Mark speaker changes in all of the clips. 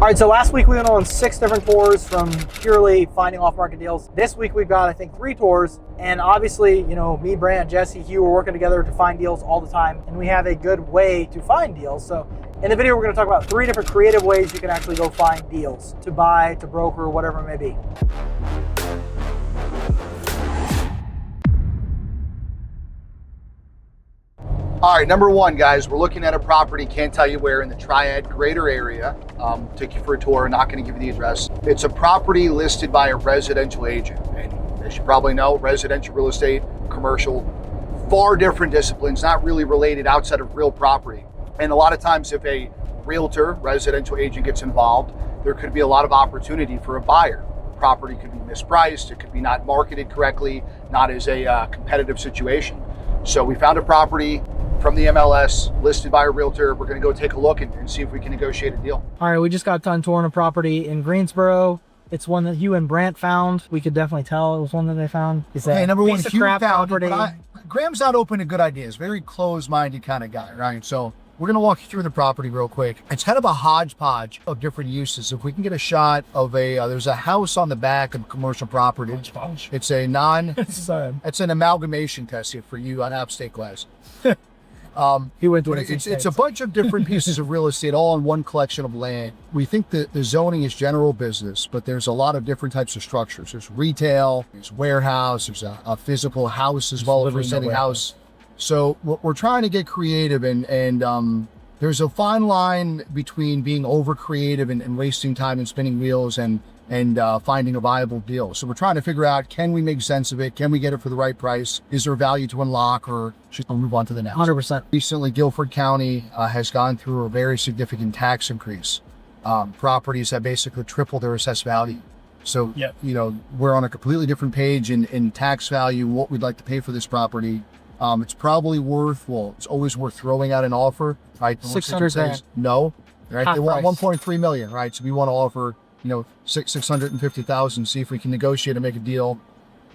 Speaker 1: All right, so last week we went on 6 different tours from purely finding off-market deals. This week we've got, I think, 3 tours. And obviously, you know, me, Brant, Jesse, Hugh, we're working together to find deals all the time. And we have a good way to find deals. So in the video, we're gonna talk about 3 different creative ways you can actually go find deals to buy, to broker, whatever it may be.
Speaker 2: All right, number 1, guys, we're looking at a property, can't tell you where, in the Triad greater area. Take you for a tour, not gonna give you the address. It's a property listed by a residential agent. And as you probably know, residential real estate, commercial, far different disciplines, not really related outside of real property. And a lot of times if a realtor, residential agent gets involved, there could be a lot of opportunity for a buyer. Property could be mispriced, it could be not marketed correctly, not as a competitive situation. So we found a property from the MLS listed by a realtor. We're gonna go take a look and see if we can negotiate a deal.
Speaker 1: All right, we just got done touring a property in Greensboro. It's one that Hugh and Brant found. We could definitely tell it was one that they found. It's
Speaker 3: okay, number 1, Hugh found
Speaker 1: property.
Speaker 3: Graham's not open to good ideas, very closed-minded kind of guy, right? So we're gonna walk you through the property real quick. It's kind of a hodgepodge of different uses. If we can get a shot of there's a house on the back of commercial property.
Speaker 1: Hodgepodge.
Speaker 3: It's a it's an amalgamation test here for you on upstate class.
Speaker 1: He went to
Speaker 3: it's a bunch of different pieces of real estate all in one collection of land. We think that the zoning is general business, but there's a lot of different types of structures. There's retail, there's warehouse, there's a physical house as well, a freestanding house. So we're trying to get creative, and there's a fine line between being over creative and wasting time and spinning wheels and finding a viable deal. So we're trying to figure out, can we make sense of it? Can we get it for the right price? Is there value to unlock, or should we move on to the next?
Speaker 1: 100%.
Speaker 3: Recently, Guilford County has gone through a very significant tax increase. Properties have basically tripled their assessed value. So, you know, we're on a completely different page in tax value, what we'd like to pay for this property. It's probably worth, well, it's always worth throwing out an offer, right?
Speaker 1: 600 grand.
Speaker 3: No, right?
Speaker 1: Half
Speaker 3: they want
Speaker 1: price.
Speaker 3: 1.3 million, right? So we want to offer, you know, 650,000, see if we can negotiate and make a deal.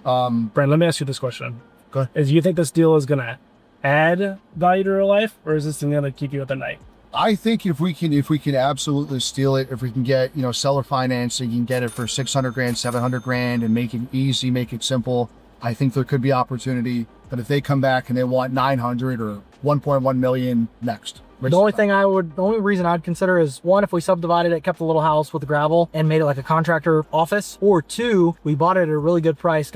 Speaker 4: Brent, let me ask you this question.
Speaker 3: Go ahead.
Speaker 4: Do you think this deal is gonna add value to your life, or is this gonna keep you up at night?
Speaker 3: I think if we can absolutely steal it, if we can get, you know, seller financing, you can get it for 600 grand, 700 grand and make it easy, make it simple. I think there could be opportunity. But if they come back and they want 900 or 1.1 million, next.
Speaker 1: The only reason I'd consider is, 1, if we subdivided it, kept a little house with the gravel and made it like a contractor office, or 2, we bought it at a really good price,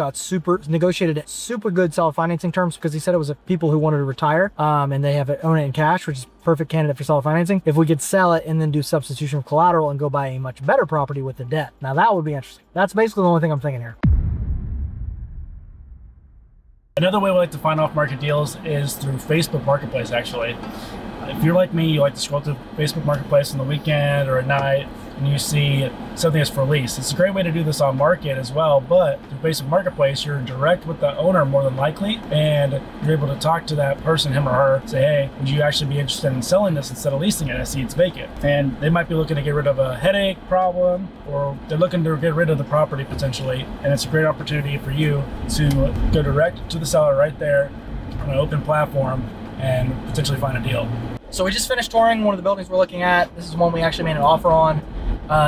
Speaker 1: negotiated at super good seller financing terms, because he said it was people who wanted to retire, and they own it in cash, which is perfect candidate for seller financing. If we could sell it and then do substitution of collateral and go buy a much better property with the debt. Now that would be interesting. That's basically the only thing I'm thinking here.
Speaker 4: Another way we like to find off-market deals is through Facebook Marketplace, actually. If you're like me, you like to scroll through Facebook Marketplace on the weekend or at night, and you see something that's for lease. It's a great way to do this on market as well, but through Facebook Marketplace, you're direct with the owner more than likely, and you're able to talk to that person, him or her, say, hey, would you actually be interested in selling this instead of leasing it? I see it's vacant. And they might be looking to get rid of a headache problem, or they're looking to get rid of the property potentially, and it's a great opportunity for you to go direct to the seller right there on an open platform and potentially find a deal.
Speaker 1: So we just finished touring one of the buildings we're looking at. This is one we actually made an offer on.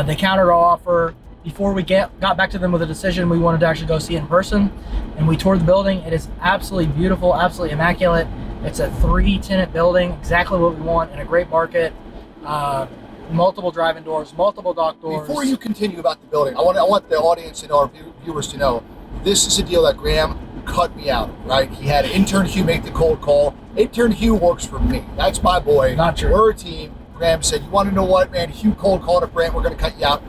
Speaker 1: They countered our offer. Before we got back to them with a decision, we wanted to actually go see it in person, and we toured the building. It is absolutely beautiful, absolutely immaculate. It's a 3-tenant building, exactly what we want in a great market. Multiple drive-in doors, multiple dock doors.
Speaker 3: Before you continue about the building, I want the audience and our viewers to know, this is a deal that Graham cut me out, right? He had intern Hugh make the cold call. Intern Hugh works for me. That's my boy.
Speaker 1: Not true.
Speaker 3: We're a team. Graham said, you want to know what, man? Hugh cold called a Brant. We're going to cut you out.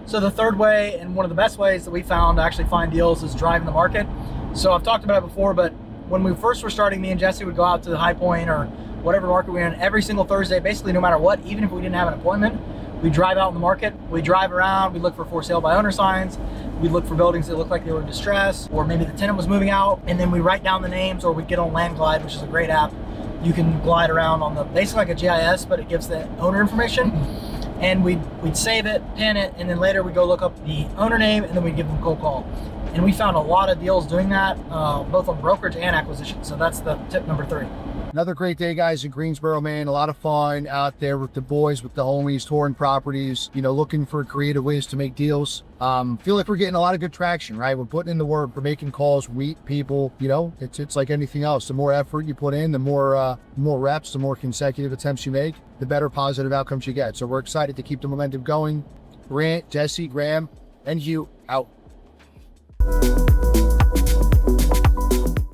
Speaker 1: So the third way, and one of the best ways that we found to actually find deals, is driving the market. So I've talked about it before, but when we first were starting, me and Jesse would go out to the High Point or whatever market we're in every single Thursday, basically no matter what, even if we didn't have an appointment. We drive out in the market, we drive around, we look for sale by owner signs, we look for buildings that look like they were in distress, or maybe the tenant was moving out, and then we write down the names, or we get on Landglide, which is a great app. You can glide around on the, basically like a GIS, but it gives the owner information. And we'd save it, pin it, and then later we go look up the owner name, and then we give them a cold call. And we found a lot of deals doing that, both on brokerage and acquisition. So that's the tip number 3.
Speaker 3: Another great day, guys, in Greensboro, man. A lot of fun out there with the boys, with the homies, touring properties, you know, looking for creative ways to make deals. Feel like we're getting a lot of good traction, right? We're putting in the work, we're making calls, meet people, you know, it's like anything else. The more effort you put in, the more reps, the more consecutive attempts you make, the better positive outcomes you get. So we're excited to keep the momentum going. Grant, Jesse, Graham, and Hugh out.